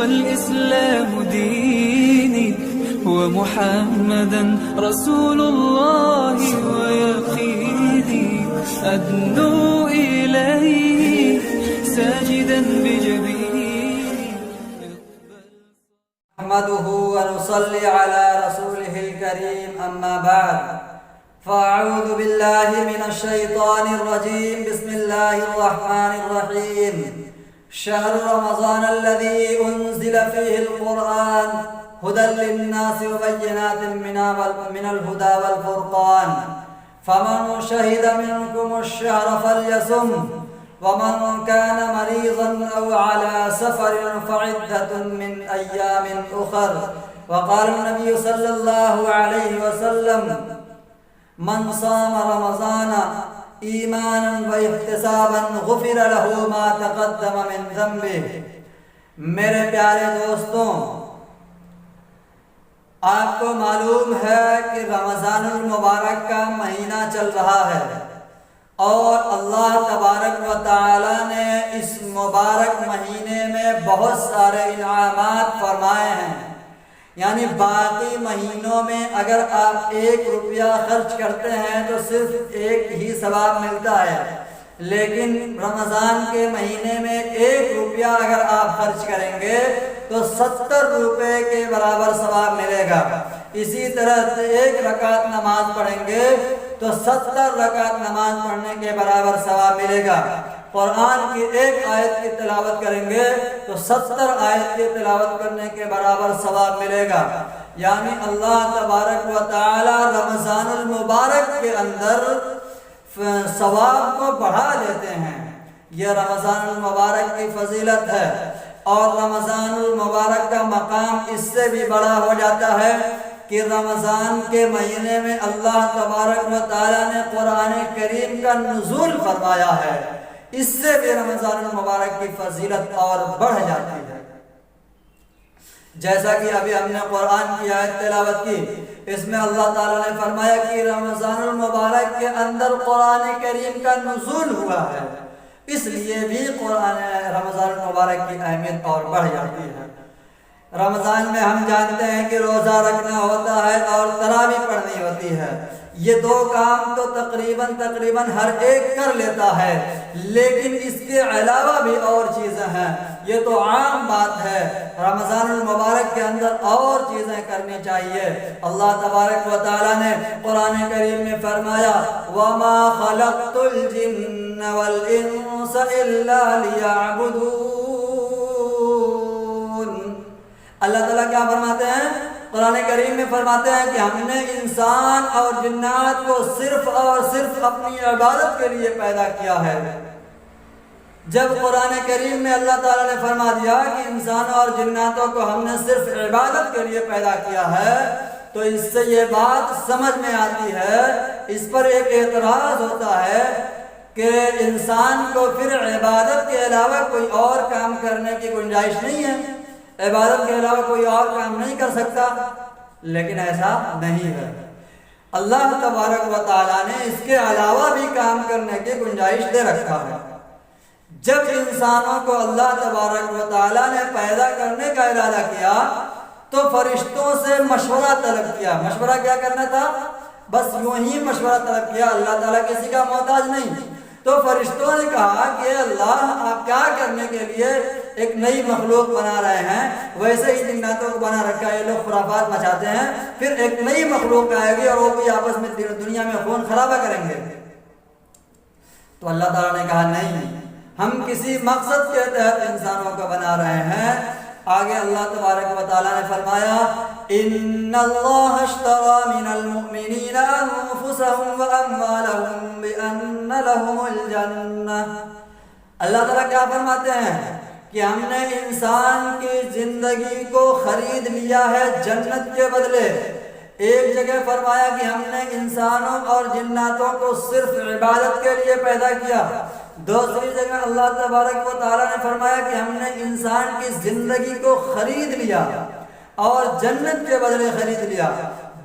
والإسلام ديني ومحمدا رسول الله ويقيني أدنو إليه ساجدا بجبيني. نحمده ونصلي على رسوله الكريم أما بعد فأعوذ بالله من الشيطان الرجيم. بسم الله الرحمن الرحيم. شهر رمضان الذي أنزل فيه القرآن هدى للناس وبينات من الهدى والفرقان فمن شهد منكم الشهر فليصم ومن كان مريضا أو على سفر فعدة من أيام أخر. وقال النبي صلى الله عليه وسلم من صام رمضان ایمانا و احتسابا غفر له ما تقدم من ذنبه. میرے پیارے دوستوں، آپ کو معلوم ہے کہ رمضان المبارک کا مہینہ چل رہا ہے اور اللہ تبارک و تعالی نے اس مبارک مہینے میں بہت سارے انعامات فرمائے ہیں. یعنی باقی مہینوں میں اگر آپ 1 روپیہ خرچ کرتے ہیں تو صرف 1 ہی ثواب ملتا ہے، لیکن رمضان کے مہینے میں 1 روپیہ اگر آپ خرچ کریں گے تو 70 روپے کے برابر ثواب ملے گا. اسی طرح 1 رکعت نماز پڑھیں گے تو 70 رکعت نماز پڑھنے کے برابر ثواب ملے گا. قرآن کی 1 آیت کی تلاوت کریں گے تو 70 آیت کی تلاوت کرنے کے برابر ثواب ملے گا. یعنی اللہ تبارک و تعالی رمضان المبارک کے اندر ثواب کو بڑھا دیتے ہیں. یہ رمضان المبارک کی فضیلت ہے اور رمضان المبارک کا مقام اس سے بھی بڑا ہو جاتا ہے کہ رمضان کے مہینے میں اللہ تبارک و تعالی نے قرآن کریم کا نزول فرمایا ہے. اس سے بھی رمضان المبارک کی فضیلت اور بڑھ جاتی ہے. جیسا کہ ابھی ہم نے قرآن کی آیت تلاوت کی، اس میں اللہ تعالیٰ نے فرمایا کہ رمضان المبارک کے اندر قرآن کریم کا نزول ہوا ہے، اس لیے بھی رمضان المبارک کی اہمیت اور بڑھ جاتی ہے. رمضان میں ہم جانتے ہیں کہ روزہ رکھنا ہوتا ہے اور تراویح پڑھنی ہوتی ہے. یہ 2 کام تو تقریباً ہر ایک کر لیتا ہے، لیکن اس کے علاوہ بھی اور چیزیں ہیں. یہ تو عام بات ہے، رمضان المبارک کے اندر اور چیزیں کرنی چاہیے. اللہ تبارک و تعالی نے قرآن کریم میں فرمایا وَمَا خَلَقْتُ الْجِنَّ وَالْإِنسَ إِلَّا لِيَعْبُدُونَ. اللہ تعالیٰ کیا فرماتے ہیں؟ قرآن کریم میں فرماتے ہیں کہ ہم نے انسان اور جنات کو صرف اور صرف اپنی عبادت کے لیے پیدا کیا ہے. جب قرآن کریم میں اللہ تعالیٰ نے فرما دیا کہ انسان اور جناتوں کو ہم نے صرف عبادت کے لیے پیدا کیا ہے تو اس سے یہ بات سمجھ میں آتی ہے. اس پر ایک اعتراض ہوتا ہے کہ انسان کو پھر عبادت کے علاوہ کوئی اور کام کرنے کی گنجائش نہیں ہے، عبادت کے علاوہ کوئی اور کام نہیں کر سکتا. لیکن ایسا نہیں ہے. اللہ تبارک و تعالیٰ نے اس کے علاوہ بھی کام کرنے کی گنجائش دے رکھا ہے. جب انسانوں کو اللہ تبارک و تعالیٰ نے پیدا کرنے کا ارادہ کیا تو فرشتوں سے مشورہ طلب کیا. مشورہ کیا کرنا تھا؟ بس یوں ہی مشورہ طلب کیا. اللہ تعالیٰ کسی کا محتاج نہیں. تو فرشتوں نے کہا کہ اللہ آپ کیا کرنے کے لیے ایک نئی مخلوق بنا رہے ہیں؟ ویسے ہی جناتوں کو بنا رکھا ہے، یہ لوگ خرافات مچاتے ہیں، پھر ایک نئی مخلوق آئے گی اور وہ بھی آپس میں دنیا میں خون خرابہ کریں گے. تو اللہ تعالیٰ نے کہا نہیں، ہم کسی مقصد کے تحت انسانوں کو بنا رہے ہیں. آگے اللہ تبارک و تعالیٰ نے فرمایا ان اللہ اشترى من المؤمنین انفسهم واموالهم بان لهم الجنہ. اللہ تعالیٰ کیا فرماتے ہیں کہ ہم نے انسان کی زندگی کو خرید لیا ہے جنت کے بدلے. ایک جگہ فرمایا کہ ہم نے انسانوں اور جناتوں کو صرف عبادت کے لیے پیدا کیا. دوسری جگہ اللہ تبارک و تعالیٰ نے فرمایا کہ ہم نے انسان کی زندگی کو خرید لیا اور جنت کے بدلے خرید لیا.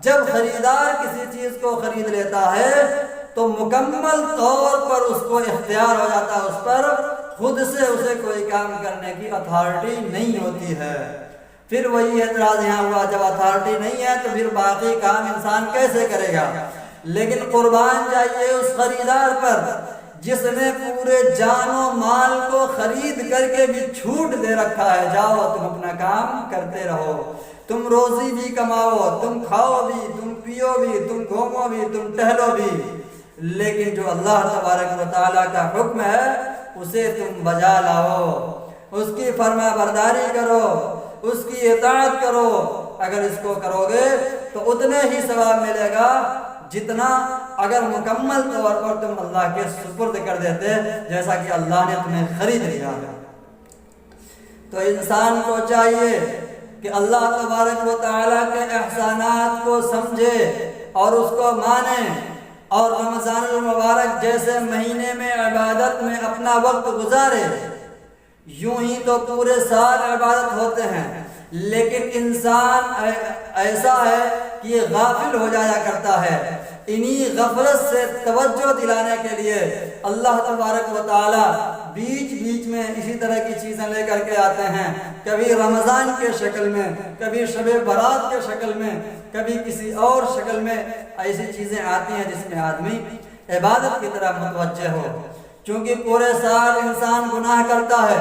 جب خریدار کسی چیز کو خرید لیتا ہے تو مکمل طور پر اس کو اختیار ہو جاتا ہے، اس پر خود سے اسے کوئی کام کرنے کی اتھارٹی نہیں ہوتی ہے۔ پھر وہی اعتراض یہاں ہوا، جب اتھارٹی نہیں ہے تو پھر باقی کام انسان کیسے کرے گا؟ لیکن قربان چاہیے اس خریدار پر جس نے پورے جان و مال کو خرید کر کے بھی چھوٹ دے رکھا ہے، جاؤ تم اپنا کام کرتے رہو، تم روزی بھی کماؤ، تم کھاؤ بھی، تم پیو بھی، تم گھومو بھی، تم ٹہلو بھی، لیکن جو اللہ تبارک و تعالیٰ کا حکم ہے اسے تم بجا لاؤ، اس کی فرما برداری کرو، اس کی اطاعت کرو۔ اگر اس کو کرو گے تو اتنے ہی ثواب ملے گا جتنا اگر مکمل طور پر تم اللہ کے سپرد کر دیتے جیسا کہ اللہ نے تمہیں خرید لیا ہے۔ تو انسان کو چاہیے کہ اللہ تبارک و تعالیٰ کے احسانات کو سمجھے اور اس کو مانے، اور رمضان المبارک جیسے مہینے میں عبادت میں اپنا وقت گزارے۔ یوں ہی تو پورے سال عبادت ہوتے ہیں، لیکن انسان ایسا ہے کہ یہ غافل ہو جایا کرتا ہے۔ انہی غفلت سے توجہ دلانے کے لیے اللہ تبارک و تعالی بیچ بیچ میں اسی طرح کی چیزیں لے کر کے آتے ہیں، کبھی رمضان کے شکل میں، کبھی شب برات کے شکل میں، کبھی کسی اور شکل میں ایسی چیزیں آتی ہیں جس میں آدمی عبادت کی طرف متوجہ ہو۔ چونکہ پورے سال انسان گناہ کرتا ہے،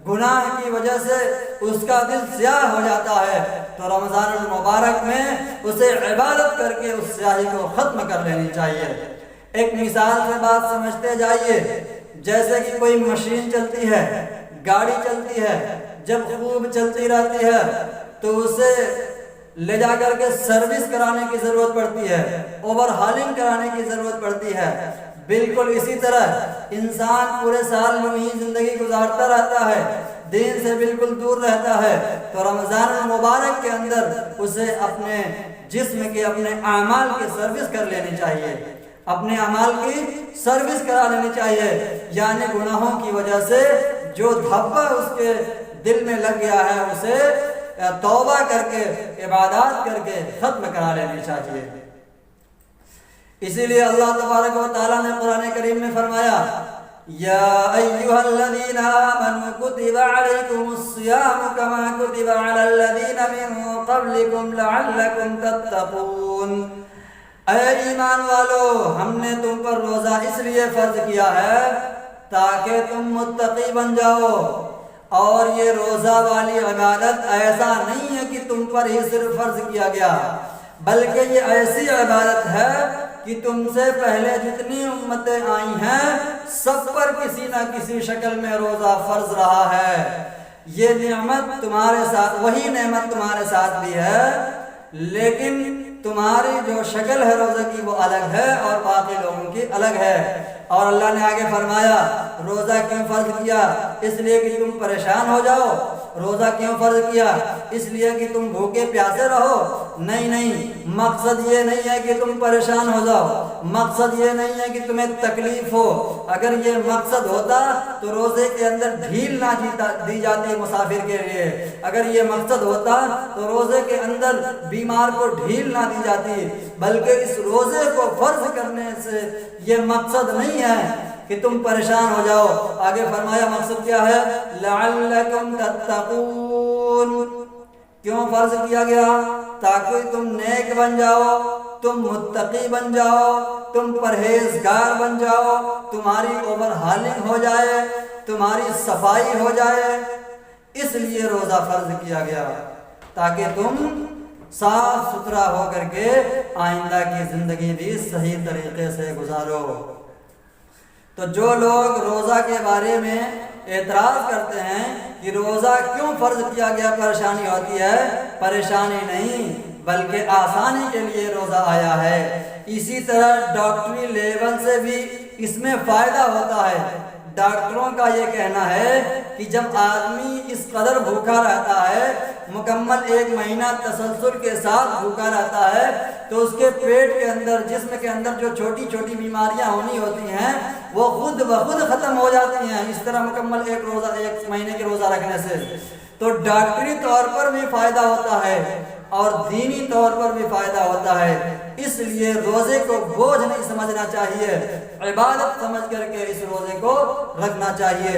گناہ کی وجہ سے اس کا دل سیاہ ہو جاتا ہے، تو رمضان المبارک میں اسے عبادت کر کے اس سیاہی کو ختم کر لینی چاہیے۔ ایک مثال سے بات سمجھتے جائیے، جیسے کہ کوئی مشین چلتی ہے، گاڑی چلتی ہے، جب خوب چلتی رہتی ہے تو اسے لے جا کر کے سروس کرانے کی ضرورت پڑتی ہے، اوور ہالنگ کرانے کی ضرورت پڑتی ہے۔ بالکل اسی طرح انسان پورے سال میں ہی زندگی گزارتا رہتا ہے، دین سے بالکل دور رہتا ہے، تو رمضان المبارک کے اندر اسے اپنے جسم کے اپنے اعمال کی سروس کر لینی چاہیے، اپنے اعمال کی سروس کرا لینی چاہیے، یعنی گناہوں کی وجہ سے جو دھبا اس کے دل میں لگ گیا ہے اسے توبہ کر کے عبادات کر کے ختم کرا لینی چاہیے۔ اسی لیے اللہ تبارک و تعالیٰ نے قرآن کریم میں فرمایا، یا ایھا الذین آمنوا کتب علیکم الصیام کما کتب علی الذین من قبلکم لعلکم تتقون۔ اے ایمان والو، ہم نے تم پر روزہ اس لیے فرض کیا ہے تاکہ تم متقی بن جاؤ، اور یہ روزہ والی عبادت ایسا نہیں ہے کہ تم پر ہی صرف فرض کیا گیا، بلکہ یہ ایسی عبادت ہے کہ تم سے پہلے جتنی امتیں آئی ہیں سب پر کسی نہ کسی شکل میں روزہ فرض رہا ہے۔ یہ نعمت تمہارے ساتھ، وہی نعمت تمہارے ساتھ بھی ہے، لیکن تمہاری جو شکل ہے روزہ کی وہ الگ ہے اور باقی لوگوں کی الگ ہے۔ اور اللہ نے آگے فرمایا، روزہ کیوں فرض کیا؟ اس لیے کہ تم پریشان ہو جاؤ۔ روزہ کیوں فرض کیا؟ اس لیے کہ تم بھوکے پیاسے رہو؟ نہیں، مقصد یہ نہیں ہے کہ تم پریشان ہو جاؤ، مقصد یہ نہیں ہے کہ تمہیں تکلیف ہو۔ اگر یہ مقصد ہوتا تو روزے کے اندر ڈھیل نہ دی جاتی مسافر کے لیے، اگر یہ مقصد ہوتا تو روزے کے اندر بیمار کو ڈھیل نہ دی جاتی، بلکہ اس روزے کو فرض کرنے سے یہ مقصد نہیں ہے کہ تم پریشان ہو جاؤ۔ آگے فرمایا مقصد کیا ہے؟ لعلکم تتقون۔ کیوں فرض کیا گیا؟ تاکہ تم نیک بن جاؤ، تم متقی بن جاؤ، تم پرہیزگار بن جاؤ، تمہاری اوور ہالنگ ہو جائے، تمہاری صفائی ہو جائے۔ اس لیے روزہ فرض کیا گیا تاکہ تم صاف ستھرا ہو کر کے آئندہ کی زندگی بھی صحیح طریقے سے گزارو۔ تو جو لوگ روزہ کے بارے میں اعتراض کرتے ہیں کہ روزہ کیوں فرض کیا گیا، پریشانی ہوتی ہے، پریشانی نہیں بلکہ آسانی کے لیے روزہ آیا ہے۔ اسی طرح ڈاکٹری لیول سے بھی اس میں فائدہ ہوتا ہے۔ ڈاکٹروں کا یہ کہنا ہے کہ جب آدمی اس قدر بھوکا رہتا ہے، مکمل 1 مہینہ تسلسل کے ساتھ بھوکا رہتا ہے، تو اس کے پیٹ کے اندر، جسم کے اندر جو چھوٹی چھوٹی بیماریاں ہونی ہوتی ہیں وہ خود بخود ختم ہو جاتی ہیں، اس طرح مکمل 1 مہینے کے روزہ رکھنے سے۔ تو ڈاکٹری طور پر بھی فائدہ ہوتا ہے اور دینی طور پر بھی فائدہ ہوتا ہے۔ اس لیے روزے کو بوجھ نہیں سمجھنا چاہیے، عبادت سمجھ کر کے اس روزے کو رکھنا چاہیے،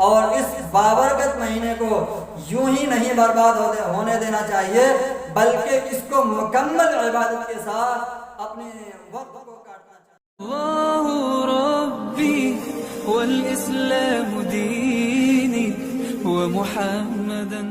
اور اس بابرکت مہینے کو یوں ہی نہیں برباد ہونے دینا چاہیے، بلکہ اس کو مکمل عبادت کے ساتھ اپنے وقت کو کاٹنا چاہیے۔ الله ربي والإسلام ديني ومحمدا